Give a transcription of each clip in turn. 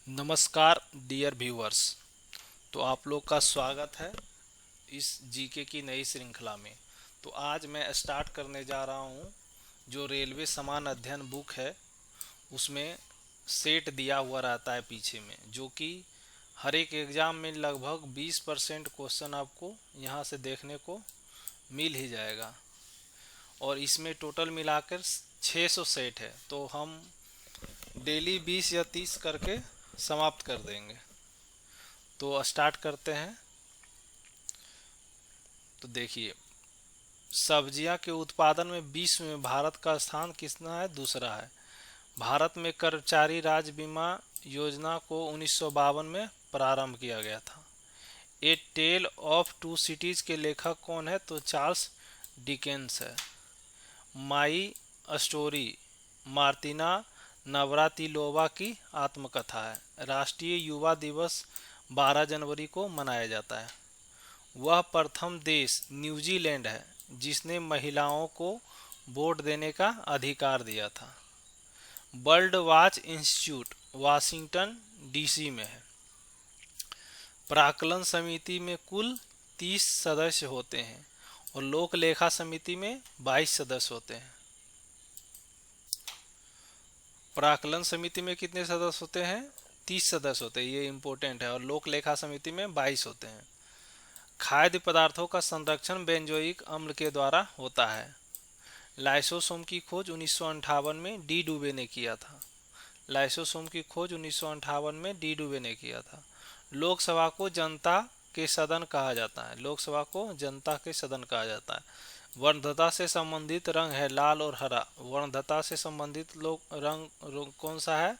नमस्कार dear viewers. तो आप लोग का स्वागत है इस जीके की नई श्रृंखला में। तो आज मैं स्टार्ट करने जा रहा हूँ जो रेलवे समान अध्ययन बुक है उसमें सेट दिया हुआ रहता है पीछे में, जो कि हर एक एग्ज़ाम में लगभग 20% क्वेश्चन आपको यहाँ से देखने को मिल ही जाएगा। और इसमें टोटल मिलाकर 600 सेट है, तो हम डेली 20 या 30 करके समाप्त कर देंगे। तो स्टार्ट करते हैं। तो देखिए, सब्जियां के उत्पादन में विश्व में भारत का स्थान कितना है? दूसरा है। भारत में कर्मचारी राज्य बीमा योजना को 1952 में प्रारंभ किया गया था। ए टेल ऑफ टू सिटीज के लेखक कौन है? तो चार्ल्स डिकेंस है। माई स्टोरी मार्टिना नवरातिलोवा की आत्मकथा है। राष्ट्रीय युवा दिवस 12 जनवरी को मनाया जाता है। वह प्रथम देश न्यूजीलैंड है जिसने महिलाओं को वोट देने का अधिकार दिया था। World watch institute Washington DC में है। प्राक्कलन समिति में कुल 30 सदस्य होते हैं और लोक लेखा समिति में 22 सदस्य होते हैं। प्राक्कलन समिति में कितने सदस्य होते हैं? 30 सदस्य होते हैं, ये इंपॉर्टेंट है। और लोक लेखा समिति में 22 होते हैं। खाद्य पदार्थों का संरक्षण बेंजोइक अम्ल के द्वारा होता है। लाइसोसोम की खोज 1958 में डी डुबे ने किया था। लाइसोसोम की खोज 1958 में डी डुबे ने किया था। लोकसभा को जनता के सदन कहा जाता है। लोकसभा को जनता के सदन कहा जाता है। वर्णद्रता से संबंधित रंग है लाल और हरा। वर्णद्रता से संबंधित रंग कौन सा है?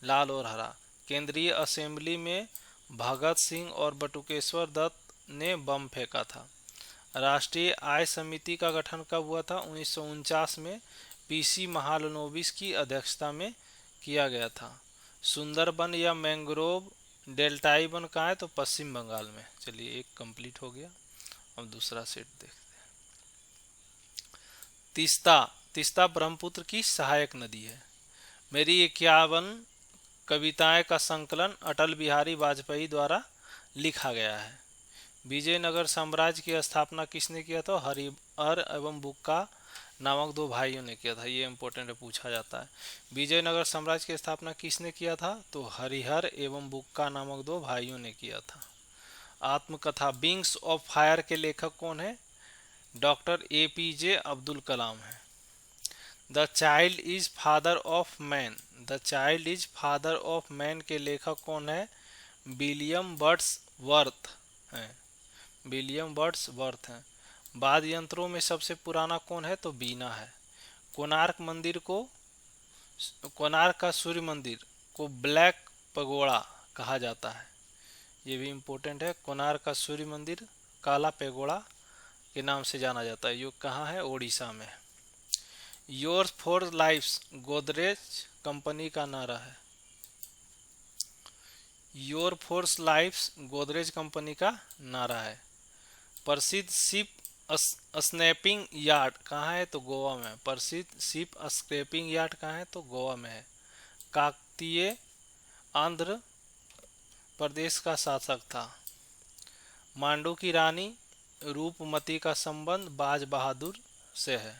लाल और हरा। केंद्रीय असेंबली में भगत सिंह और बटुकेश्वर दत्त ने बम फेंका था। राष्ट्रीय आय समिति का गठन कब हुआ था? 1949 में पीसी महालनोबिस की अध्यक्षता में किया गया था। सुंदरबन या मैंग्रोव डेल्टाई वन कहाँ है? तो पश्चिम बंगाल में। चलिए, एक कंप्लीट हो गया। अब दूसरा सेट देखते हैं। तीस्ता तीस्ता ब्रह्मपुत्र की सहायक नदी है। मेरी 51 कविताएं का संकलन अटल बिहारी वाजपेयी द्वारा लिखा गया है। विजयनगर साम्राज्य की स्थापना किसने किया था? हरिहर एवं बुक्का नामक दो भाइयों ने किया था। ये इंपॉर्टेंट है, पूछा जाता है। विजयनगर साम्राज्य की स्थापना किसने किया था? तो हरिहर एवं बुक्का नामक दो भाइयों ने किया था। आत्मकथा विंग्स ऑफ फायर के लेखक कौन है? डॉक्टर एपीजे अब्दुल कलाम है। The child is father of man. The child is father of man के लेखक कौन है? विलियम वर्ड्सवर्थ हैं। विलियम वर्ड्सवर्थ हैं। वाद्य यंत्रों में सबसे पुराना कौन है? तो बीना है। कोणार्क मंदिर को कोणार्क का सूर्य मंदिर को ब्लैक पगोड़ा कहा जाता है। ये भी इम्पोर्टेंट है। कोणार्क का सूर्य मंदिर काला पेगोड़ा के नाम से जाना जाता है। ये कहाँ है? ओडिशा में। Your for lives Godrej company का नारा है। Your force lives Godrej company का नारा है। प्रसिद्ध शिप स्नैपिंग यार्ड कहाँ है? तो गोवा में। प्रसिद्ध शिप स्क्रैपिंग यार्ड कहाँ है? तो गोवा में है। काकतीय आंध्र प्रदेश का शासक था। मांडू की रानी रूपमती का संबंध बाज बहादुर से है।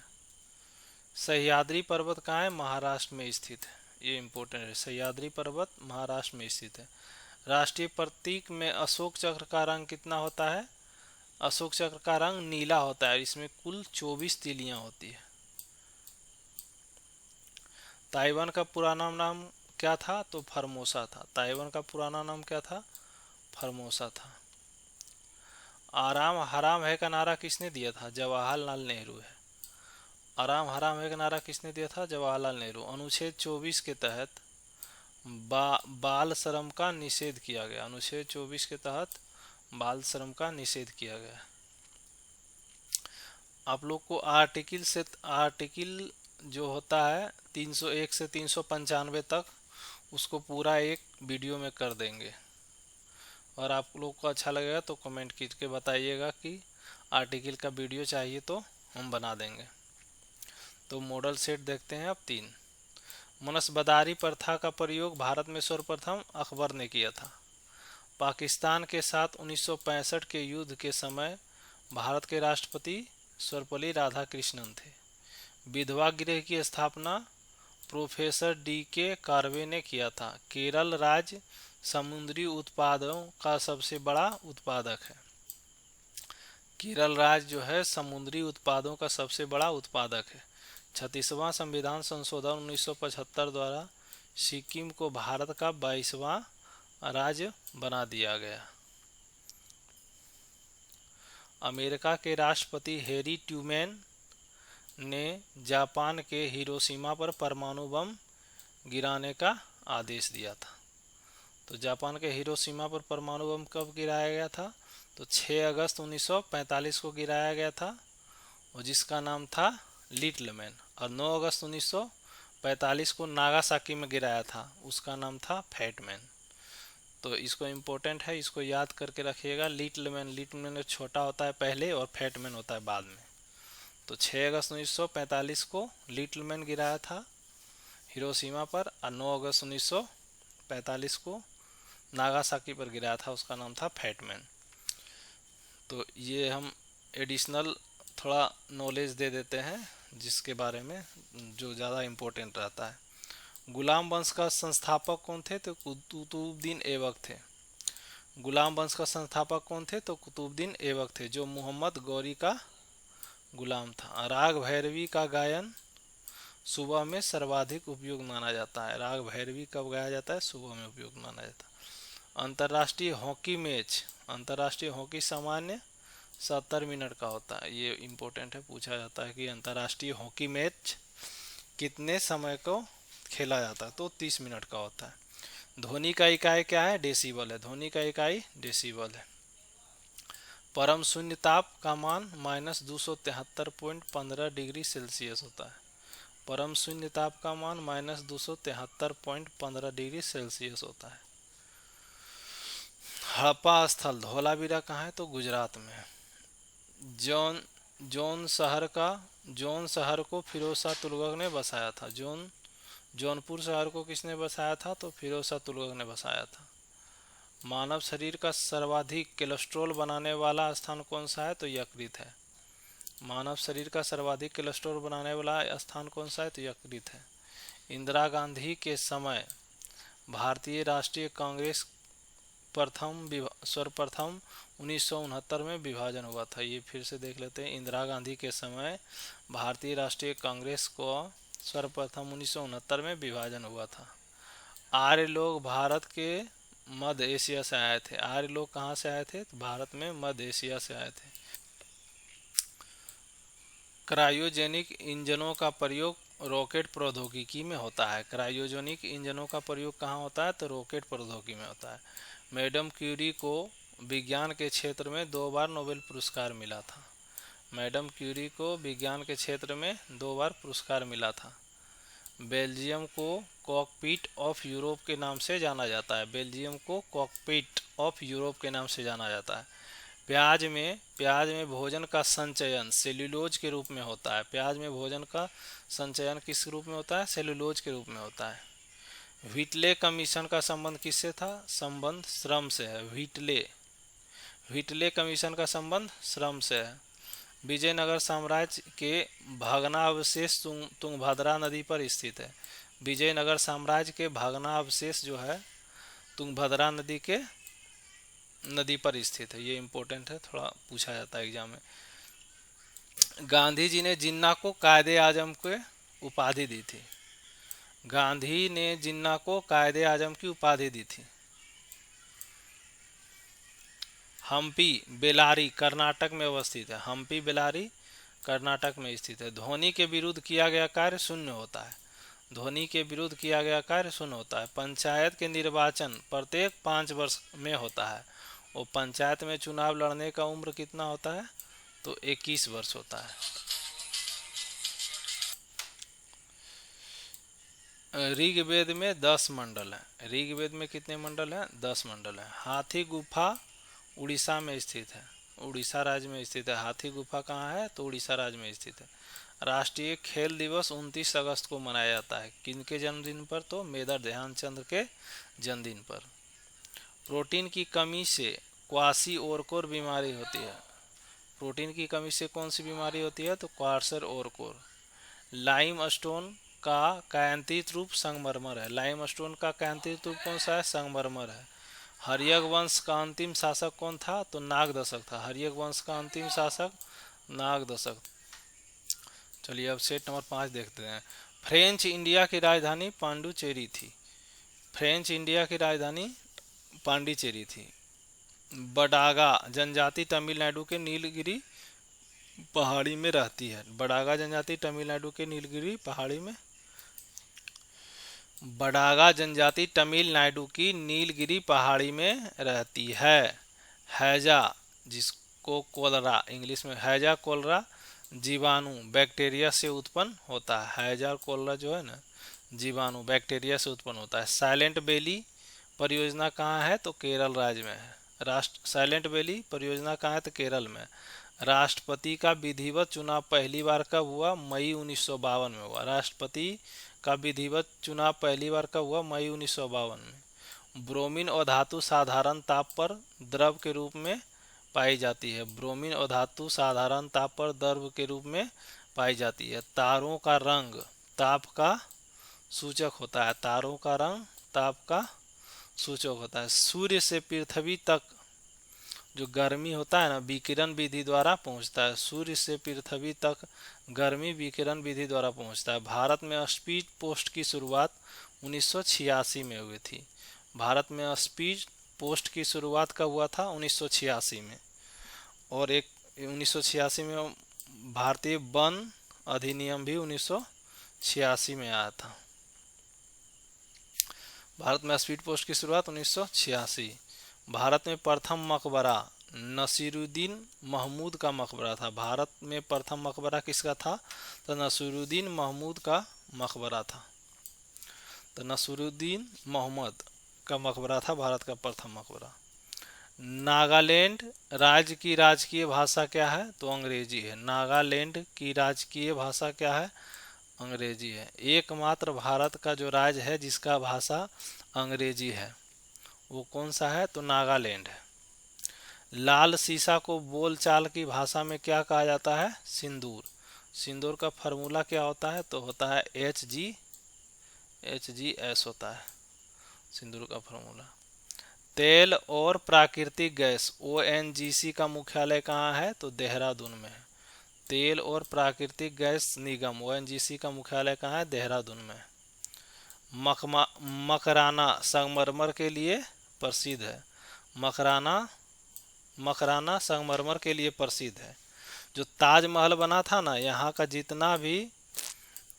सह्याद्री पर्वत कहाँ है? महाराष्ट्र में स्थित है। ये इंपॉर्टेंट है। सह्याद्री पर्वत महाराष्ट्र में स्थित है। राष्ट्रीय प्रतीक में अशोक चक्र का रंग कितना होता है? अशोक चक्र का रंग नीला होता है। इसमें कुल 24 तीलियां होती है। ताइवान का पुराना नाम क्या था? तो फॉर्मोसा था। ताइवान का पुराना नाम क्या था? फॉर्मोसा था। आराम हराम है का नारा किसने दिया था? जवाहरलाल नेहरू है। आराम हराम है का नारा किसने दिया था? जवाहरलाल नेहरू। अनुच्छेद 24 के तहत बाल श्रम का निषेध किया गया। अनुच्छेद 24 के तहत बाल श्रम का निषेध किया गया। आप लोग को आर्टिकल जो होता है 301 से 395 तक, उसको पूरा एक वीडियो में कर देंगे। और आप लोग को अच्छा लगेगा तो कमेंट करके बताइएगा कि आर्टिकल का वीडियो चाहिए तो हम बना देंगे। तो मॉडल सेट देखते हैं अब 3। मनसबदारी प्रथा का प्रयोग भारत में सर्वप्रथम अकबर ने किया था। पाकिस्तान के साथ 1965 के युद्ध के समय भारत के राष्ट्रपति सर्वपल्ली राधाकृष्णन थे। विधवा गृह की स्थापना प्रोफेसर D.K. कार्वे ने किया था। केरल राज्य समुद्री उत्पादों का सबसे बड़ा उत्पादक है। केरल राज्य जो है समुद्री उत्पादों का सबसे बड़ा उत्पादक है। 36वां संविधान संशोधन 1975 द्वारा सिक्किम को भारत का 22वां राज्य बना दिया गया। अमेरिका के राष्ट्रपति हैरी ट्रूमैन ने जापान के हिरोशिमा पर परमाणु बम गिराने का आदेश दिया था। तो जापान के हिरोशिमा पर परमाणु बम कब गिराया गया था? तो 6 अगस्त 1945 को गिराया गया था, और जिसका नाम था लिटिल मैन। और 9 अगस्त 1945 को नागासाकी में गिराया था, उसका नाम था फैट मैन। तो इसको इम्पोर्टेंट है, इसको याद करके रखिएगा। लिटिल मैन छोटा होता है पहले और फैट मैन होता है बाद में। तो 6 अगस्त 1945 को लिटिल मैन गिराया था हिरोशिमा पर, और 9 अगस्त 1945 को नागासाकी पर गिराया था, उसका नाम था फैट मैन। तो ये हम एडिशनल थोड़ा नॉलेज दे देते हैं जिसके बारे में जो ज़्यादा इम्पोर्टेंट रहता है। गुलाम वंश का संस्थापक कौन थे? तो कुतुबुद्दीन ऐबक थे। गुलाम वंश का संस्थापक कौन थे? तो कुतुबुद्दीन ऐबक थे, जो मोहम्मद गौरी का गुलाम था। राग भैरवी का गायन सुबह में सर्वाधिक उपयोग माना जाता है। राग भैरवी कब गाया जाता है? सुबह में उपयोग माना जाता है। अंतर्राष्ट्रीय हॉकी मैच, अंतर्राष्ट्रीय हॉकी सामान्य 70 मिनट का होता है। ये इम्पोर्टेंट है, पूछा जाता है कि अंतर्राष्ट्रीय हॉकी मैच कितने समय को खेला जाता है? तो 30 मिनट का होता है। ध्वनि का इकाई क्या है? डेसिबल है। ध्वनि का इकाई डेसिबल है। परम शून्य ताप का मान -273.15 डिग्री सेल्सियस होता है। परम शून्य ताप का मान -273.15 डिग्री सेल्सियस होता है। हड़प्पा स्थल धोलावीरा कहाँ है? तो गुजरात में है। जौन शहर को फिरोज शाह तुगलक ने बसाया था। जौनपुर शहर को किसने बसाया था? तो फिरोज शाह तुगलक ने बसाया था। मानव शरीर का सर्वाधिक कोलेस्ट्रॉल बनाने वाला स्थान कौन सा है? तो यकृत है। मानव शरीर का सर्वाधिक कोलेस्ट्रॉल बनाने वाला स्थान कौन सा है? तो यकृत है। इंदिरा गांधी के समय भारतीय राष्ट्रीय कांग्रेस सर्वप्रथम 1969 में विभाजन हुआ था। ये फिर से देख लेते हैं। इंदिरा गांधी के समय भारतीय राष्ट्रीय कांग्रेस को सर्वप्रथम 1969 में विभाजन हुआ था। आर्य लोग भारत के मध्य एशिया से आए थे। आर्य लोग कहाँ से आए थे? तो भारत में मध्य एशिया से आए थे। क्रायोजेनिक इंजनों का प्रयोग रॉकेट प्रौद्योगिकी में होता है। क्रायोजेनिक इंजनों का प्रयोग कहाँ होता है? तो रॉकेट प्रौद्योगिकी में होता है। मैडम क्यूरी को विज्ञान के क्षेत्र में 2 बार नोबेल पुरस्कार मिला था। मैडम क्यूरी को विज्ञान के क्षेत्र में 2 बार पुरस्कार मिला था। बेल्जियम को कॉकपिट ऑफ यूरोप के नाम से जाना जाता है। बेल्जियम को कॉकपिट ऑफ यूरोप के नाम से जाना जाता है। प्याज में भोजन का संचयन सेल्यूलोज के रूप में होता है। प्याज में भोजन का संचयन किस रूप में होता है? सेल्यूलोज के रूप में होता है। व्हिटले कमीशन का संबंध किससे था? संबंध श्रम से है। व्हिटले कमीशन का संबंध श्रम से है। विजयनगर साम्राज्य के भग्नावशेष तुंगभद्रा नदी पर स्थित है। विजयनगर साम्राज्य के भग्नावशेष जो है तुंगभद्रा नदी पर स्थित है। ये इम्पोर्टेंट है, थोड़ा पूछा जाता है एग्जाम में। गांधी जी ने जिन्ना को कायदे आजम की उपाधि दी थी। गांधी ने जिन्ना को कायदे आजम की उपाधि दी थी। हम्पी बेलारी कर्नाटक में अवस्थित है। हम्पी बेलारी कर्नाटक में स्थित है। ध्वनि के विरुद्ध किया गया कार्य शून्य होता है। ध्वनि के विरुद्ध किया गया कार्य शून्य होता है। पंचायत के निर्वाचन प्रत्येक 5 वर्ष में होता है। और पंचायत में चुनाव लड़ने का उम्र कितना होता है? तो 21 वर्ष होता है। ऋग्वेद में 10 मंडल है। ऋग्वेद में कितने मंडल हैं? 10 मंडल है। हाथी गुफा उड़ीसा में स्थित है। उड़ीसा राज्य में स्थित है। हाथी गुफा कहाँ है? तो उड़ीसा राज्य में स्थित है। राष्ट्रीय खेल दिवस 29 अगस्त को मनाया जाता है। किनके जन्मदिन पर? तो मेजर ध्यानचंद के जन्मदिन पर। प्रोटीन की कमी से क्वासी-ओरकोर बीमारी होती है। प्रोटीन की कमी से कौन सी बीमारी होती है? तो क्वार्शर-ओरकोर। लाइम स्टोन का कायांतित रूप संगमरमर है। लाइम स्टोन का कायांतित रूप कौन सा है? संगमरमर है। हर्यक वंश का अंतिम शासक कौन था? तो नागदशक था। हर्यक वंश का अंतिम शासक नागदशक। चलिए अब सेट नंबर 5 देखते हैं। फ्रेंच इंडिया की राजधानी पांडुचेरी थी। फ्रेंच इंडिया की राजधानी पांडिचेरी थी। बडागा जनजाति तमिलनाडु के नीलगिरी पहाड़ी में रहती है। बडागा जनजाति तमिलनाडु के नीलगिरी पहाड़ी में बडागा जनजाति तमिलनाडु की नीलगिरी पहाड़ी में रहती है। हैजा, जिसको कोलरा इंग्लिश में हैजा कोलरा जीवाणु बैक्टीरिया से उत्पन्न होता है। हैजा कोलरा जो है ना, जीवाणु बैक्टीरिया से उत्पन्न होता है। साइलेंट वैली परियोजना कहाँ है? तो केरल राज्य में है। साइलेंट वैली परियोजना कहाँ है? तो केरल में। राष्ट्रपति का विधिवत चुनाव पहली बार कब हुआ? मई 1952 में हुआ। राष्ट्रपति का विधिवत चुनाव पहली बार कब हुआ? मई 1952 में। ब्रोमीन और धातु साधारण ताप पर द्रव के रूप में पाई जाती है। ब्रोमीन और धातु साधारण ताप पर द्रव के रूप में पाई जाती है। तारों का रंग ताप का सूचक होता है। तारों का रंग ताप का सूचक होता है। सूर्य से पृथ्वी तक जो गर्मी होता है ना, विकिरण विधि द्वारा पहुंचता है। सूर्य से पृथ्वी तक गर्मी विकिरण विधि द्वारा पहुंचता है। भारत में स्पीड पोस्ट की शुरुआत 1986 में हुई थी। भारत में स्पीड पोस्ट की शुरुआत कब हुआ था? 1986 में। और एक 1986 में भारतीय वन अधिनियम भी 1986 में आया था। भारत में स्पीड पोस्ट की शुरुआत 1986। भारत में प्रथम मकबरा नसीरुद्दीन महमूद का मकबरा था। भारत में प्रथम मकबरा किसका था? तो नसीरुद्दीन महमूद का मकबरा था। तो नसीरुद्दीन मोहम्मद का मकबरा था भारत का प्रथम मकबरा। नागालैंड राज्य की राजकीय भाषा क्या है? तो अंग्रेजी है। नागालैंड की राजकीय भाषा क्या है? अंग्रेजी है। एकमात्र भारत का जो राज्य है जिसका भाषा अंग्रेजी है वो कौन सा है? तो नागालैंड है। लाल सीसा को बोलचाल की भाषा में क्या कहा जाता है? सिंदूर। सिंदूर का फार्मूला क्या होता है? तो होता है HGS होता है सिंदूर का फार्मूला। तेल और प्राकृतिक गैस ONGC का मुख्यालय कहाँ है? तो देहरादून में है। तेल और प्राकृतिक गैस निगम ONGC का मुख्यालय कहाँ है? देहरादून में। मकराना संगमरमर के लिए प्रसिद्ध है। मकराना संगमरमर के लिए प्रसिद्ध है। जो ताजमहल बना था ना, यहाँ का जितना भी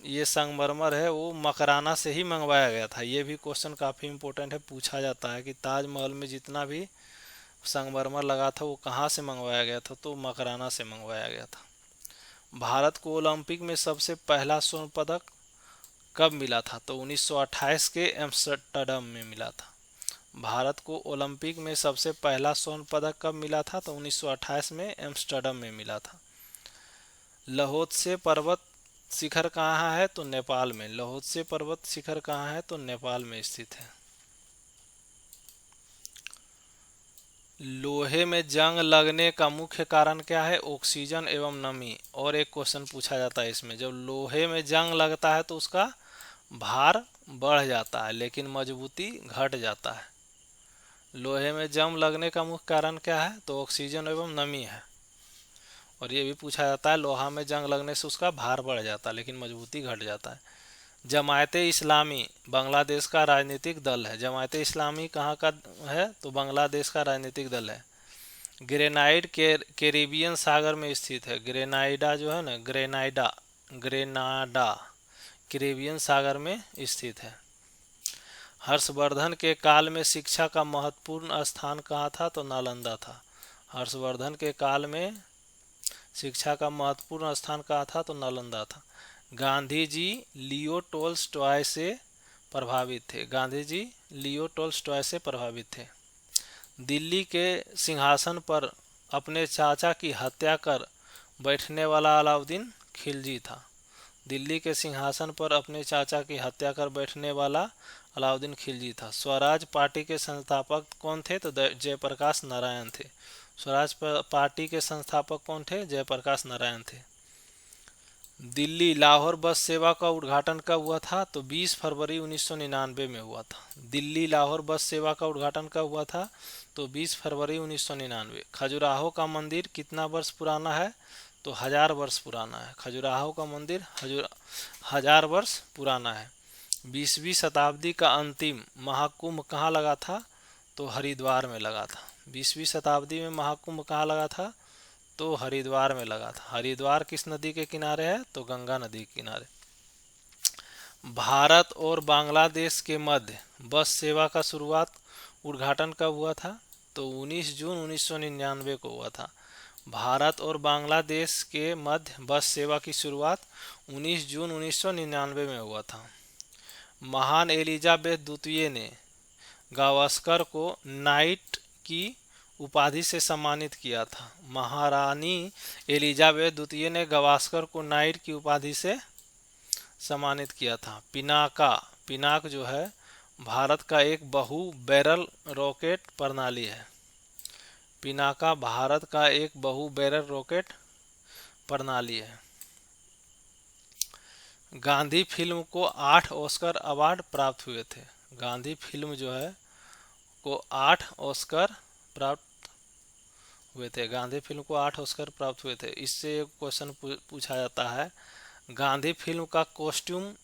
ये संगमरमर है वो मकराना से ही मंगवाया गया था। ये भी क्वेश्चन काफ़ी इम्पोर्टेंट है, पूछा जाता है कि ताजमहल में जितना भी संगमरमर लगा था वो कहाँ से मंगवाया गया था? तो मकराना से मंगवाया गया था। भारत को ओलंपिक में सबसे पहला स्वर्ण पदक कब मिला था? तो 1928 के एम्स्टर्डम में मिला था। भारत को ओलंपिक में सबसे पहला स्वर्ण पदक कब मिला था? तो 1928 में एम्स्टर्डम में मिला था। लहोत्से पर्वत शिखर कहाँ है? तो नेपाल में। लहोत्से पर्वत शिखर कहाँ है? तो नेपाल में स्थित है। लोहे में जंग लगने का मुख्य कारण क्या है? ऑक्सीजन एवं नमी। और एक क्वेश्चन पूछा जाता है इसमें, जब लोहे में जंग लगता है तो उसका भार बढ़ जाता है लेकिन मजबूती घट जाता है। लोहे में जंग लगने का मुख्य कारण क्या है? तो ऑक्सीजन एवं नमी है। और ये भी पूछा जाता है लोहा में जंग लगने से उसका भार बढ़ जाता है लेकिन मजबूती घट जाता है। जमायते इस्लामी बांग्लादेश का राजनीतिक दल है। जमायते इस्लामी कहाँ का है? तो बांग्लादेश का राजनीतिक दल है। ग्रेनाइड कैरिबियन सागर में स्थित है। ग्रेनाइडा जो है ना, ग्रेनाडा कैरिबियन सागर में स्थित है। हर्षवर्धन के काल में शिक्षा का महत्वपूर्ण स्थान कहाँ था? तो नालंदा था। हर्षवर्धन के काल में शिक्षा का महत्वपूर्ण स्थान कहाँ था? तो नालंदा था। गांधी जी लियो टोल्स्टॉय से प्रभावित थे। गांधी जी लियो टोल्स्टॉय से प्रभावित थे। दिल्ली के सिंहासन पर अपने चाचा की हत्या कर बैठने वाला अलाउद्दीन खिलजी था। दिल्ली के सिंहासन पर अपने चाचा की हत्या कर बैठने वाला अलाउद्दीन खिलजी था। स्वराज पार्टी के संस्थापक कौन थे? तो जयप्रकाश नारायण थे। स्वराज पार्टी के संस्थापक कौन थे? जयप्रकाश नारायण थे। दिल्ली लाहौर बस सेवा का उद्घाटन कब हुआ था? तो 20 फरवरी 1999 में हुआ था। दिल्ली लाहौर बस सेवा का उद्घाटन कब हुआ था? तो 20 फरवरी 1999। खजुराहो का मंदिर कितना वर्ष पुराना है? तो 1000 वर्ष पुराना है। खजुराहो का मंदिर 1000 वर्ष पुराना है। 20वीं शताब्दी का अंतिम महाकुंभ कहाँ लगा था? तो हरिद्वार में लगा था। 20वीं शताब्दी में महाकुंभ कहाँ लगा था? तो हरिद्वार में लगा था। हरिद्वार किस नदी के किनारे है? तो गंगा नदी के किनारे। भारत और बांग्लादेश के मध्य बस सेवा का शुरुआत उद्घाटन कब हुआ था? तो 19 जून 1999 को हुआ था। भारत और बांग्लादेश के मध्य बस सेवा की शुरुआत 19 जून 1999 में हुआ था। महान एलिजाबेथ द्वितीय ने गावस्कर को नाइट की उपाधि से सम्मानित किया था। महारानी एलिजाबेथ द्वितीय ने गावस्कर को नाइट की उपाधि से सम्मानित किया था। पिनाक जो है भारत का एक बहु बैरल रॉकेट प्रणाली है। पिनाका भारत का एक बहु बैरल रॉकेट प्रणाली है। गांधी फिल्म को 8 ऑस्कर अवार्ड प्राप्त हुए थे। गांधी फिल्म जो है को 8 ऑस्कर प्राप्त हुए थे। गांधी फिल्म को 8 ऑस्कर प्राप्त हुए थे। इससे एक क्वेश्चन पूछा जाता है, गांधी फिल्म का कॉस्ट्यूम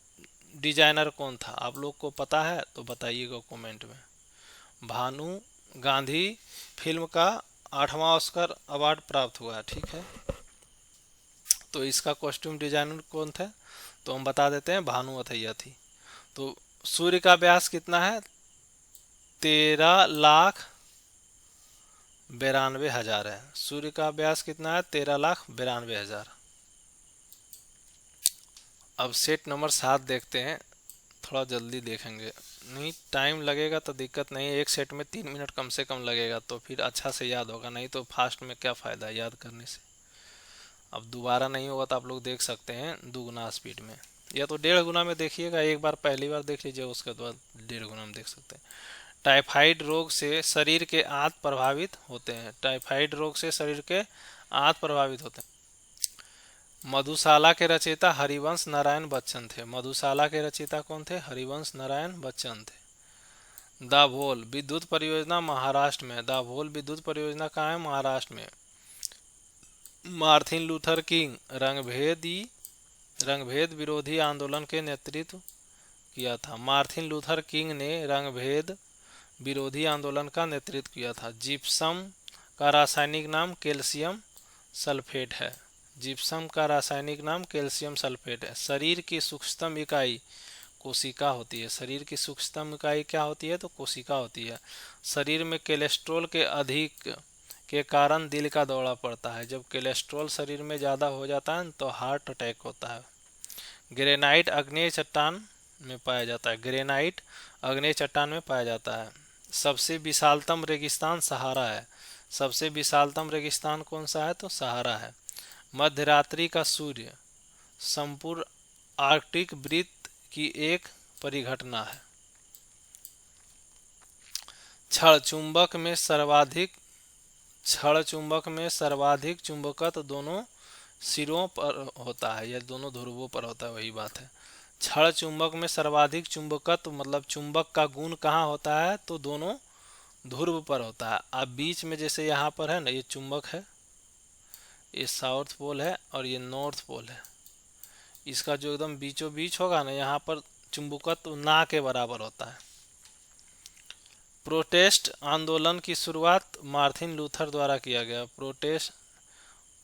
डिजाइनर कौन था? आप लोग को पता है तो बताइएगा कमेंट में। भानु गांधी फिल्म का 8वां ऑस्कर अवार्ड प्राप्त हुआ है, ठीक है। तो इसका कॉस्ट्यूम डिजाइनर कौन थे? तो हम बता देते हैं, भानु अथैया थी। तो सूर्य का व्यास कितना है? 13,92,000 है। सूर्य का व्यास कितना है? 13,92,000। अब सेट नंबर 7 देखते हैं, थोड़ा जल्दी देखेंगे, नहीं टाइम लगेगा तो दिक्कत नहीं है। एक सेट में 3 मिनट कम से कम लगेगा तो फिर अच्छा से याद होगा, नहीं तो फास्ट में क्या फ़ायदा याद करने से। अब दोबारा नहीं होगा तो आप लोग देख सकते हैं दुगुना स्पीड में, या तो 1.5 गुना में देखिएगा। एक बार पहली बार देख लीजिए, उसके बाद 1.5 गुना में देख सकते हैं। टाइफाइड रोग से शरीर के आंत प्रभावित होते हैं। टाइफाइड रोग से शरीर के आंत प्रभावित होते हैं। मधुशाला के रचयिता हरिवंश नारायण बच्चन थे। मधुशाला के रचयिता कौन थे? हरिवंश नारायण बच्चन थे। दाभोल विद्युत परियोजना महाराष्ट्र में। दाभोल विद्युत परियोजना कहाँ है? महाराष्ट्र में। मार्टिन लूथर किंग रंगभेद विरोधी आंदोलन के नेतृत्व किया था। मार्टिन लूथर किंग ने रंगभेद विरोधी आंदोलन का नेतृत्व किया था। जिप्सम का रासायनिक नाम कैल्शियम सल्फेट है। जिप्सम का रासायनिक नाम कैल्शियम सल्फेट है। शरीर की सूक्ष्मतम इकाई कोशिका होती है। शरीर की सूक्ष्मतम इकाई क्या होती है? तो कोशिका होती है। शरीर में कोलेस्ट्रॉल के अधिक के कारण दिल का दौरा पड़ता है। जब कोलेस्ट्रॉल शरीर में ज़्यादा हो जाता है तो हार्ट अटैक होता है। ग्रेनाइट आग्नेय चट्टान में पाया जाता है। ग्रेनाइट आग्नेय चट्टान में पाया जाता है। सबसे विशालतम रेगिस्तान सहारा है। सबसे विशालतम रेगिस्तान कौन सा है? तो सहारा है। मध्यरात्रि का सूर्य संपूर्ण आर्कटिक वृत्त की एक परिघटना है। क्षण चुंबक में सर्वाधिक चुंबकत्व दोनों सिरों पर होता है या दोनों ध्रुवों पर होता है, वही बात है। क्षण चुंबक में सर्वाधिक चुंबकत्व मतलब चुंबक का गुण कहाँ होता है? तो दोनों ध्रुव पर होता है। अब बीच में जैसे यहाँ पर है ना, ये चुंबक है, ये साउथ पोल है और ये नॉर्थ पोल है। इसका जो एकदम बीचों बीच होगा ना, यहाँ पर चुंबकत्व ना के बराबर होता है। प्रोटेस्ट आंदोलन की शुरुआत मार्टिन लूथर द्वारा किया गया।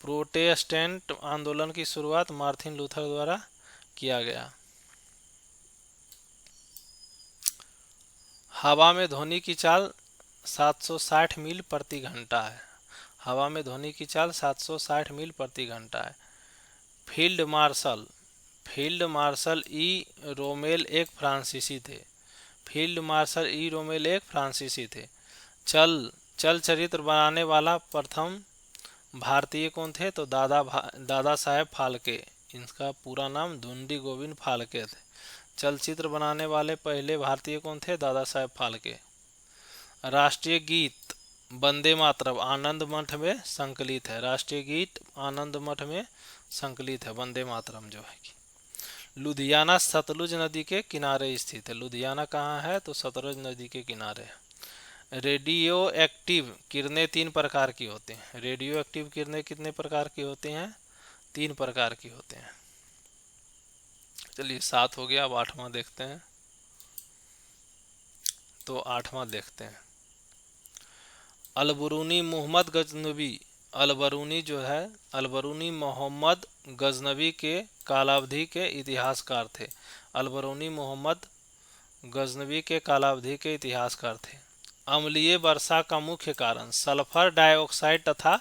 प्रोटेस्टेंट आंदोलन की शुरुआत मार्टिन लूथर द्वारा किया गया। हवा में ध्वनि की चाल 760 मील प्रति घंटा है। हवा में ध्वनि की चाल 760 मील प्रति घंटा है। फील्ड मार्शल ई रोमेल एक फ्रांसीसी थे। फील्ड मार्शल ई रोमेल एक फ्रांसीसी थे। चल चरित्र बनाने वाला प्रथम भारतीय कौन थे? तो दादा साहेब फाल्के, इनका पूरा नाम धुंडी गोविंद फाल्के थे। चलचित्र बनाने वाले पहले भारतीय कौन थे? दादा साहेब फाल्के। राष्ट्रीय गीत वंदे मातरम आनंद मठ में संकलित है। राष्ट्रीय गीत आनंद मठ में संकलित है वंदे मातरम जो है कि। लुधियाना सतलुज नदी के किनारे स्थित है। लुधियाना कहाँ है? तो सतलुज नदी के किनारे है। रेडियो एक्टिव किरणें 3 प्रकार की होती हैं। रेडियो एक्टिव किरणें कितने प्रकार की होती हैं? 3 प्रकार की होते हैं। चलिए 7 हो गया, अब 8वां देखते हैं। तो 8वां देखते हैं। अलबरूनी मोहम्मद गजनबी। अलबरूनी जो है, अलबरूनी मोहम्मद गजनबी के कालावधि के इतिहासकार थे। अलबरूनी मोहम्मद गजनबी के कालावधि के इतिहासकार थे। अम्लीय वर्षा का मुख्य कारण सल्फर डाइऑक्साइड तथा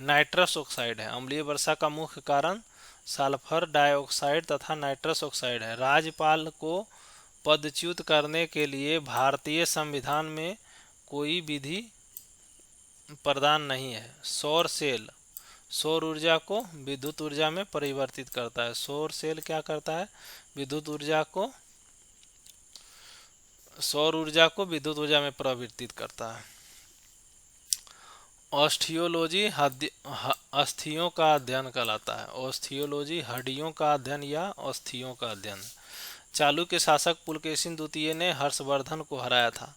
नाइट्रस ऑक्साइड है। अम्लीय वर्षा का मुख्य कारण सल्फर डाइऑक्साइड तथा नाइट्रस ऑक्साइड है। राज्यपाल को पदच्युत करने के लिए भारतीय संविधान में कोई विधि प्रदान नहीं है। सौर सेल सौर ऊर्जा को विद्युत ऊर्जा में परिवर्तित करता है। सौर सेल क्या करता है? विद्युत ऊर्जा को सौर ऊर्जा को विद्युत ऊर्जा में परिवर्तित करता है। ऑस्टियोलॉजी अस्थियों का अध्ययन कहलाता है। ऑस्टियोलॉजी हड्डियों का अध्ययन या अस्थियों का अध्ययन। चालुक्य शासक पुलकेशिन द्वितीय ने हर्षवर्धन को हराया था।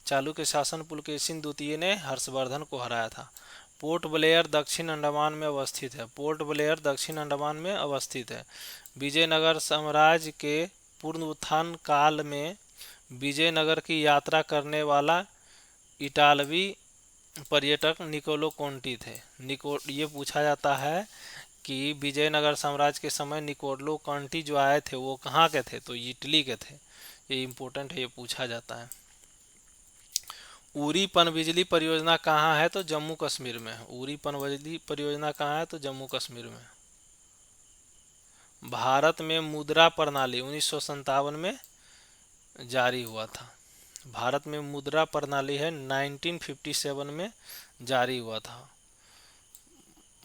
चालुक्य शासक पुलकेशिन द्वितीय ने हर्षवर्धन को हराया था। पोर्ट ब्लेयर दक्षिण अंडमान में अवस्थित है। पोर्ट ब्लेयर दक्षिण अंडमान में अवस्थित है। विजयनगर साम्राज्य के पुनरुत्थान काल में विजयनगर की यात्रा करने वाला इटालवी पर्यटक निकोलो कोंटी थे। ये पूछा जाता है कि विजयनगर साम्राज्य के समय निकोलो कोंटी जो आए थे वो कहाँ के थे? तो इटली के थे। ये इम्पोर्टेंट है, ये पूछा जाता है। उरी पनबिजली परियोजना कहाँ है? तो जम्मू कश्मीर में है। उरी पनबिजली परियोजना कहाँ है? तो जम्मू कश्मीर में। भारत में मुद्रा प्रणाली 1957 में जारी हुआ था। भारत में मुद्रा प्रणाली है 1957 में जारी हुआ था।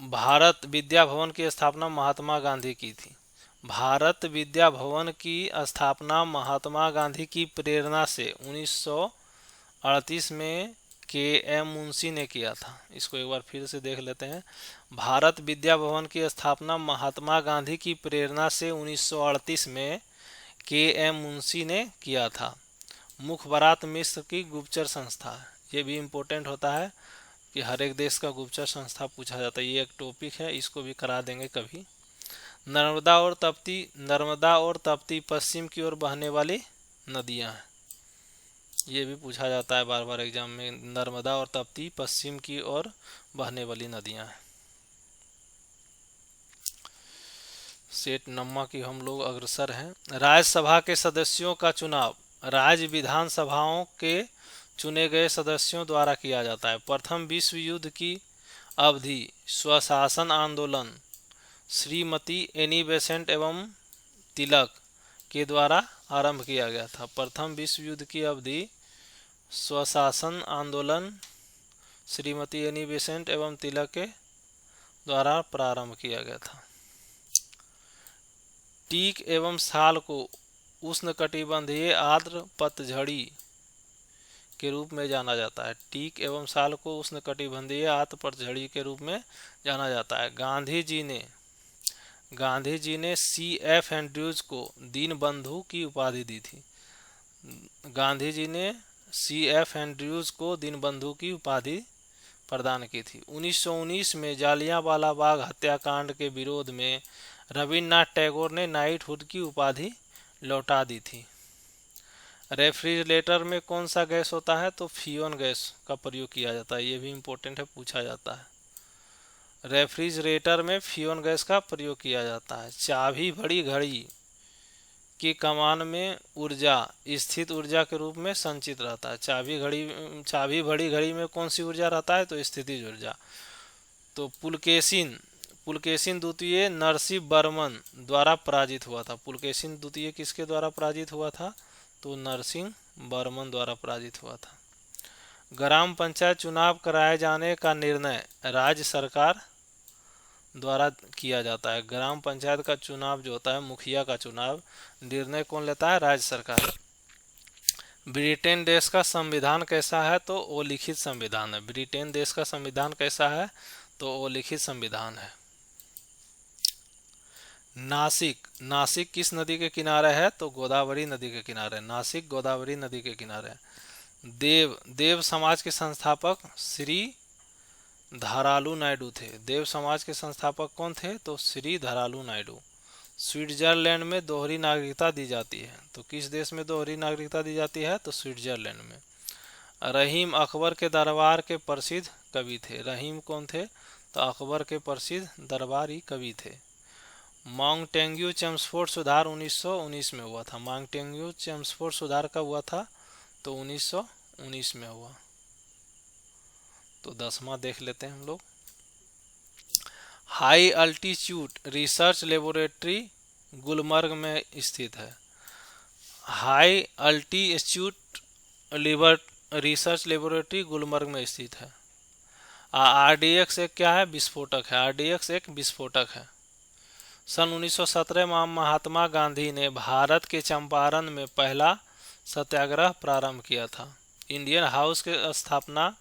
भारत विद्या भवन की स्थापना महात्मा गांधी की थी। भारत विद्या भवन की स्थापना महात्मा गांधी की प्रेरणा से 1938 में के.एम. मुंशी ने किया था। इसको एक बार फिर से देख लेते हैं। भारत विद्या भवन की स्थापना महात्मा गांधी की प्रेरणा से 1938 में के.एम. मुंशी ने किया था। मुखबरात मिस्र की गुप्तचर संस्था, ये भी इम्पोर्टेंट होता है कि हर एक देश का गुप्तचर संस्था पूछा जाता है। ये एक टॉपिक है, इसको भी करा देंगे कभी। नर्मदा और तप्ती पश्चिम की ओर बहने वाली नदियां हैं। ये भी पूछा जाता है बार बार एग्जाम में। नर्मदा और तप्ती पश्चिम की ओर बहने वाली नदियां हैं। सेट नम्मा की हम लोग अग्रसर हैं। राज्यसभा के सदस्यों का चुनाव राज्य विधानसभाओं के चुने गए सदस्यों द्वारा किया जाता है। प्रथम विश्व युद्ध की अवधि स्वशासन आंदोलन श्रीमती एनी बेसेंट एवं तिलक के द्वारा आरंभ किया गया था। प्रथम विश्व युद्ध की अवधि स्वशासन आंदोलन श्रीमती एनी बेसेंट एवं तिलक के द्वारा प्रारंभ किया गया था। टीक एवं साल को उष्णकटिबंधीय आर्द्र पतझड़ी के रूप में जाना जाता है। टीक एवं साल को उष्णकटिबंधीय आर्द्र पतझड़ी के रूप में जाना जाता है। गांधी जी ने C.F. एंड्रयूज को दीनबंधु की उपाधि दी थी। गांधी जी ने C.F. एंड्रयूज को दीनबंधु की उपाधि प्रदान की थी। 1919 में जालियांवाला बाग हत्याकांड के विरोध में रविन्द्रनाथ टैगोर ने नाइटहुड की उपाधि लौटा दी थी। रेफ्रिजरेटर में कौन सा गैस होता है? तो फ्यून गैस का प्रयोग किया जाता है। ये भी इम्पोर्टेंट है, पूछा जाता है। रेफ्रिजरेटर में फ्यून गैस का प्रयोग किया जाता है। चाबी भरी घड़ी की कमान में ऊर्जा स्थित ऊर्जा के रूप में संचित रहता है। चाबी भरी घड़ी में कौन सी ऊर्जा रहता है? तो स्थितिज ऊर्जा। तो पुलकेशिन द्वितीय नरसिंह वर्मन द्वारा पराजित हुआ था। पुलकेशिन द्वितीय किसके द्वारा पराजित हुआ था? तो नरसिंह वर्मन द्वारा पराजित हुआ था। ग्राम पंचायत चुनाव कराए जाने का निर्णय राज्य सरकार द्वारा किया जाता है। ग्राम पंचायत का चुनाव जो होता है, मुखिया का चुनाव, निर्णय कौन लेता है? राज्य सरकार। ब्रिटेन देश का संविधान कैसा है? तो वो लिखित संविधान है। ब्रिटेन देश का संविधान कैसा है? तो वो लिखित संविधान है। नासिक, नासिक किस नदी के किनारे है? तो गोदावरी नदी के किनारे। नासिक गोदावरी नदी के किनारे। देव, देव समाज के संस्थापक श्री धारालू नायडू थे। देव समाज के संस्थापक कौन थे? तो श्री धारालू नायडू। स्विट्जरलैंड में दोहरी नागरिकता दी जाती है। तो किस देश में दोहरी नागरिकता दी जाती है? तो स्विट्जरलैंड में। रहीम अकबर के दरबार के प्रसिद्ध कवि थे। रहीम कौन थे? तो अकबर के प्रसिद्ध दरबारी कवि थे। मॉन्टेग्यू चेम्सफोर्ड सुधार 1919 में हुआ था। मॉन्टेग्यू चेम्सफोर्ड सुधार कब हुआ था? तो 1919 में हुआ। तो 10वां देख लेते हैं हम लोग। High altitude research laboratory Gulmarg में स्थित है। High altitude research laboratory Gulmarg में स्थित है। आरडीएक्स एक क्या है? विस्फोटक है। आरडीएक्स एक विस्फोटक है। सन 1917 में महात्मा गांधी ने भारत के चंपारण में पहला सत्याग्रह प्रारंभ किया था। इंडियन हाउस की स्थापना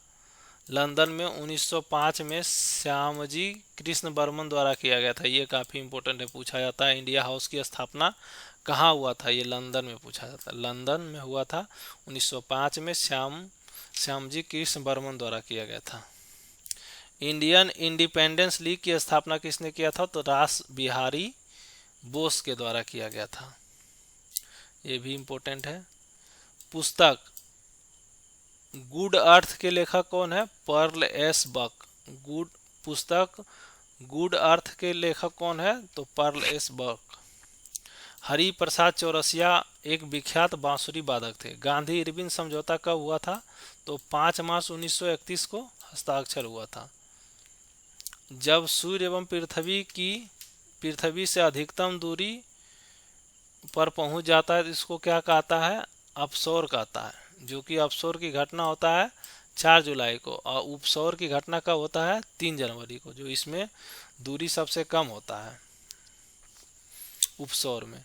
लंदन में 1905 में श्यामजी कृष्ण बर्मन द्वारा किया गया था। ये काफ़ी इंपॉर्टेंट है, पूछा जाता है। इंडिया हाउस की स्थापना कहाँ हुआ था? ये लंदन में पूछा जाता है। लंदन में हुआ था 1905 में श्यामजी कृष्ण बर्मन द्वारा किया गया था। इंडियन इंडिपेंडेंस लीग की स्थापना किसने किया था? तो रास बिहारी बोस के द्वारा किया गया था। ये भी इम्पोर्टेंट है। पुस्तक गुड अर्थ के लेखक कौन है? Pearl S Buck. पुस्तक गुड अर्थ के लेखक कौन है? तो Pearl S Buck. Hari Prasad Chaurasia एक विख्यात बांसुरी वादक थे। गांधी इरविन समझौता कब हुआ था? तो 5 मार्च 1931 को हस्ताक्षर हुआ था। जब सूर्य एवं पृथ्वी से अधिकतम दूरी पर पहुंच जाता है तो इसको क्या कहता है? अपसौर कहता है। जो कि अपसौर की घटना होता है 4 जुलाई को, और उपसौर की घटना कब होता है? 3 जनवरी को, जो इसमें दूरी सबसे कम होता है उपसौर में।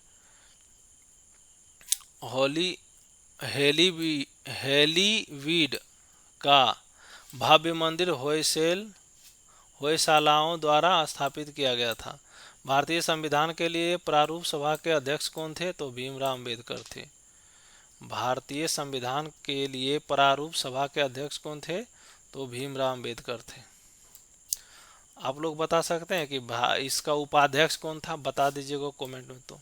हेलीवीड का भव्य मंदिर होयसालाओं द्वारा स्थापित किया गया था। भारतीय संविधान के लिए प्रारूप सभा के अध्यक्ष कौन थे? तो भीमराव अम्बेडकर थे। भारतीय संविधान के लिए प्रारूप सभा के अध्यक्ष कौन थे? तो भीमराव अम्बेडकर थे। आप लोग बता सकते हैं कि इसका उपाध्यक्ष कौन था? बता दीजिएगा कमेंट में। तो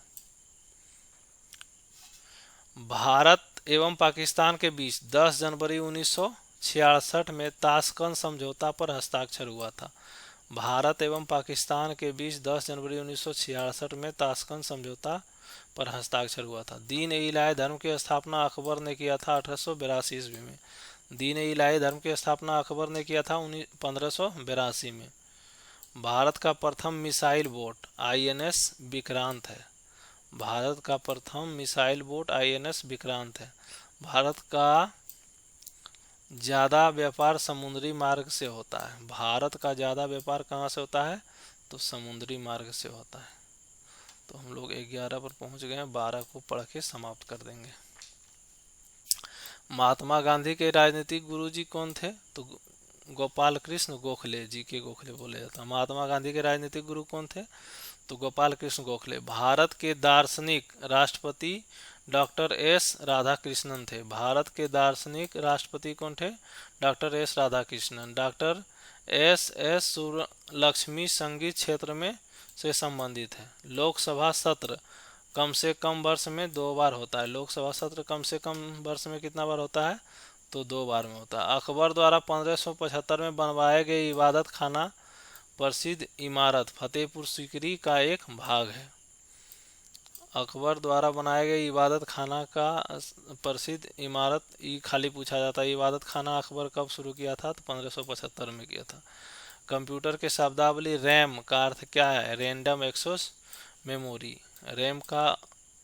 भारत एवं पाकिस्तान के बीच 10 जनवरी 1966 में ताशकंद समझौता पर हस्ताक्षर हुआ था। भारत एवं पाकिस्तान के बीच 10 जनवरी 1966 में ताशकंद समझौता पर हस्ताक्षर हुआ था। दीन ए इलाही धर्म की स्थापना अकबर ने किया था 1882 ईस्वी में। दीन ए इलाही धर्म की स्थापना अकबर ने किया था 1582 में। भारत का प्रथम मिसाइल बोट INS विक्रांत है। भारत का प्रथम मिसाइल बोट INS विक्रांत है। भारत का ज़्यादा व्यापार समुद्री मार्ग से होता है। भारत का ज़्यादा व्यापार कहाँ से होता है? तो समुद्री मार्ग से होता है। तो हम लोग 11 पर पहुँच गए हैं, 12 को पढ़ के समाप्त कर देंगे। महात्मा गांधी के राजनीतिक गुरुजी कौन थे? तो गोपाल कृष्ण गोखले जी के गोखले बोले जाता है। महात्मा गांधी के राजनीतिक गुरु कौन थे? तो गोपाल कृष्ण गोखले। भारत के दार्शनिक राष्ट्रपति डॉक्टर S राधाकृष्णन थे। भारत के दार्शनिक राष्ट्रपति कौन थे? Doctor S Radhakrishnan. Doctor S सुब्रलक्ष्मी संगीत क्षेत्र में से संबंधित है। लोकसभा सत्र कम से कम वर्ष में 2 बार होता है। लोकसभा सत्र कम से कम वर्ष में कितना बार होता है? तो 2 बार में होता है। अकबर द्वारा 1575 में बनवाए गए इबादत खाना प्रसिद्ध इमारत फतेहपुर सीकरी का एक भाग है। अकबर द्वारा बनाए गए इबादत खाना का प्रसिद्ध इमारत, ये खाली पूछा जाता है। इबादत खाना अकबर कब शुरू किया था? तो 1575 में किया था। कंप्यूटर के शब्दावली रैम का अर्थ क्या है? Random access memory. रैम का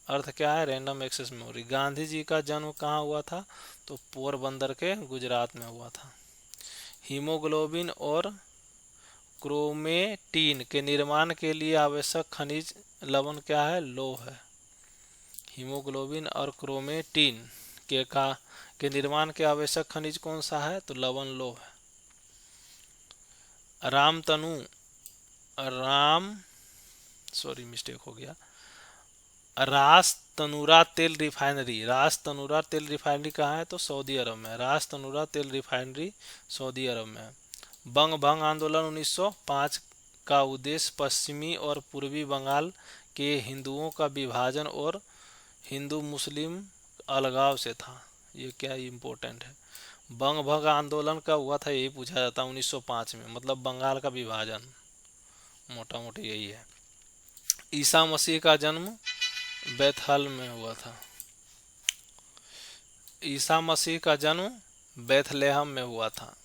अर्थ क्या है? Random access memory. Gandhi ji का जन्म कहाँ हुआ था? तो पोरबंदर के गुजरात में हुआ था। हीमोग्लोबिन और क्रोमेटीन के निर्माण के लिए आवश्यक खनिज लवण क्या है? लौह है। हीमोग्लोबिन और क्रोमेटीन के निर्माण के आवश्यक खनिज कौन सा है? तो लवण लौह है। मिस्टेक हो गया। रास तनूरा तेल रिफाइनरी कहाँ है? तो सऊदी अरब में। रास तनूरा तेल रिफाइनरी सऊदी अरब में है। बंग भंग आंदोलन 1905 का उद्देश्य पश्चिमी और पूर्वी बंगाल के हिंदुओं का विभाजन और हिंदू मुस्लिम अलगाव से था। ये क्या इम्पोर्टेंट है। बंग भंग आंदोलन का हुआ था, यही पूछा जाता है 1905 में, मतलब बंगाल का विभाजन, मोटा मोटी यही है। ईसा मसीह का जन्म बैथल में हुआ था। ईसा मसीह का जन्म बैथलेहम में हुआ था।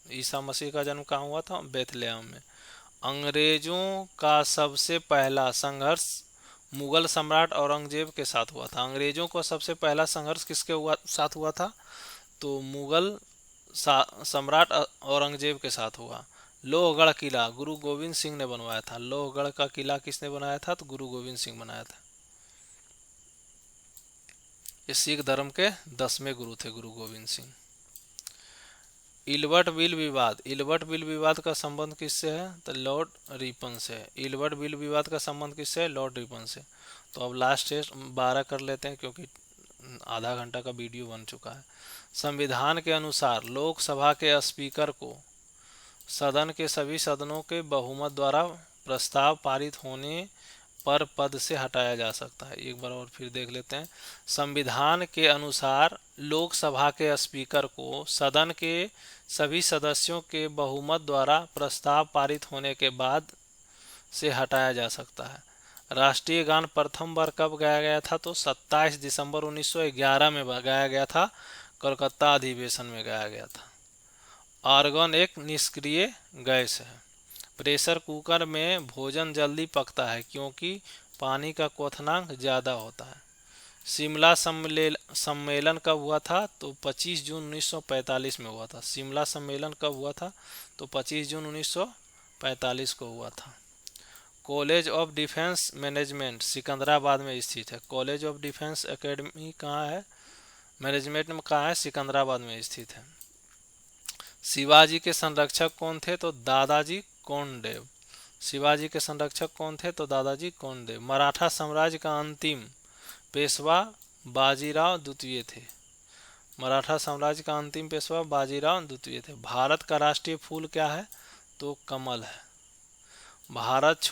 ईसा मसीह का जन्म कहाँ हुआ था? बैथलेहम में। अंग्रेजों का सबसे पहला संघर्ष मुगल सम्राट औरंगजेब के साथ हुआ था। अंग्रेजों को सबसे पहला संघर्ष किसके साथ हुआ था? तो मुगल सम्राट औरंगजेब के साथ हुआ। लोहगढ़ किला गुरु गोविंद सिंह ने बनवाया था। लोहगढ़ का किला किसने बनाया था? तो गुरु गोविंद सिंह बनाया था। ये सिख धर्म के 10वें गुरु थे गुरु गोविंद सिंह। इल्बर्ट बिल विवाद का संबंध किससे है? तो लॉर्ड रिपन से। इल्बर्ट बिल विवाद का संबंध किससे है? लॉर्ड रिपन से। तो अब लास्ट टेस्ट 12 कर लेते हैं, क्योंकि आधा घंटा का वीडियो बन चुका है। संविधान के अनुसार लोकसभा के स्पीकर को सदन के सभी सदनों के बहुमत द्वारा प्रस्ताव पारित होने पर पद से हटाया जा सकता है। एक बार और फिर देख लेते हैं। संविधान के अनुसार लोकसभा के स्पीकर को सदन के सभी सदस्यों के बहुमत द्वारा प्रस्ताव पारित होने के बाद से हटाया जा सकता है। राष्ट्रीय गान प्रथम बार कब गाया गया था? तो 27 दिसंबर 1911 में गाया गया था। कोलकाता अधिवेशन में गाया गया था। आर्गन एक निष्क्रिय गैस है। प्रेशर कुकर में भोजन जल्दी पकता है क्योंकि पानी का क्वथनांक ज़्यादा होता है। शिमला सम्मेलन कब हुआ था? तो 25 जून 1945 में हुआ था। शिमला सम्मेलन कब हुआ था? तो 25 जून 1945 को हुआ था। College of defence management Secunderabad में स्थित है। कॉलेज ऑफ डिफेंस एकेडमी कहाँ है? मैनेजमेंट में कहाँ है? सिकंदराबाद में स्थित है। शिवाजी के संरक्षक कौन थे? तो दादाजी कोंडदेव। शिवाजी के संरक्षक कौन थे? तो दादाजी कोंडदेव। मराठा साम्राज्य का अंतिम पेशवा बाजीराव द्वितीय थे। मराठा साम्राज्य का अंतिम पेशवा बाजीराव द्वितीय थे। भारत का राष्ट्रीय फूल क्या है? तो कमल है। भारत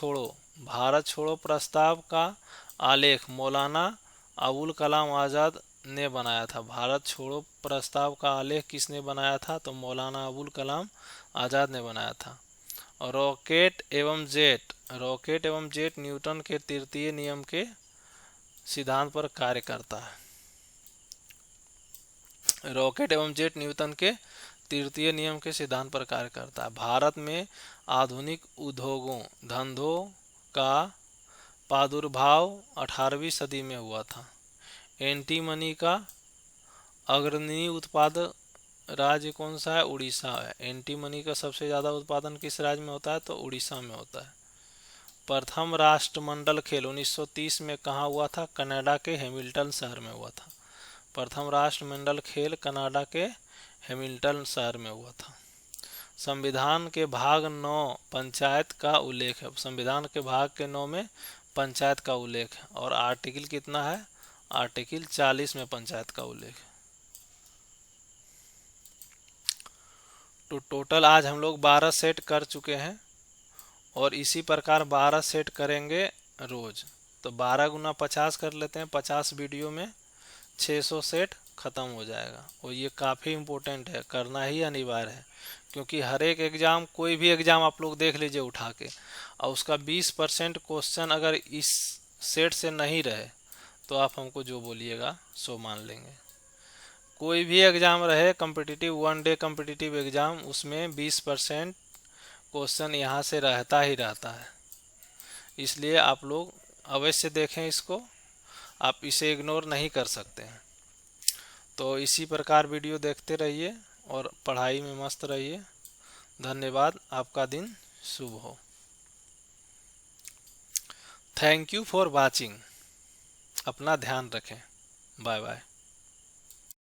छोड़ो प्रस्ताव का आलेख मौलाना अबुल कलाम आज़ाद ने बनाया था। भारत छोड़ो प्रस्ताव का आलेख किसने बनाया था? तो मौलाना अबुल कलाम आज़ाद ने बनाया था। रॉकेट एवं जेट न्यूटन के तृतीय नियम के सिद्धांत पर कार्य करता है। रॉकेट एवं जेट न्यूटन के तृतीय नियम के सिद्धांत पर कार्य करता है। भारत में आधुनिक उद्योगों धंधों का प्रादुर्भाव 18वीं सदी में हुआ था। एंटीमनी का अग्रणी उत्पादक राज्य कौन सा है? उड़ीसा है। एंटीमनी का सबसे ज़्यादा उत्पादन किस राज्य में होता है? तो उड़ीसा में होता है। प्रथम राष्ट्रमंडल खेल 1930 में कहाँ हुआ था? कनाडा के हैमिल्टन शहर में हुआ था। प्रथम राष्ट्रमंडल खेल कनाडा के हैमिल्टन शहर में हुआ था। संविधान के भाग 9 पंचायत का उल्लेख है। संविधान के भाग के 9 में पंचायत का उल्लेख है। और आर्टिकल कितना है? आर्टिकल 40 में पंचायत का उल्लेख है। तो टोटल आज हम लोग 12 सेट कर चुके हैं और इसी प्रकार 12 सेट करेंगे रोज। तो 12 गुना 50 कर लेते हैं। 50 वीडियो में 600 सेट ख़त्म हो जाएगा। और ये काफ़ी इम्पोर्टेंट है, करना ही अनिवार्य है, क्योंकि हर एक एग्ज़ाम, कोई भी एग्ज़ाम आप लोग देख लीजिए उठा के, और उसका 20% क्वेश्चन अगर इस सेट से नहीं रहे तो आप हमको जो बोलिएगा सो मान लेंगे। कोई भी एग्ज़ाम रहे कॉम्पिटिटिव, 1 डे कॉम्पिटिटिव एग्ज़ाम, उसमें 20% क्वेश्चन यहाँ से रहता ही रहता है। इसलिए आप लोग अवश्य देखें इसको, आप इसे इग्नोर नहीं कर सकते हैं। तो इसी प्रकार वीडियो देखते रहिए और पढ़ाई में मस्त रहिए। धन्यवाद। आपका दिन शुभ हो। Thank you for watching. अपना ध्यान रखें। Bye bye.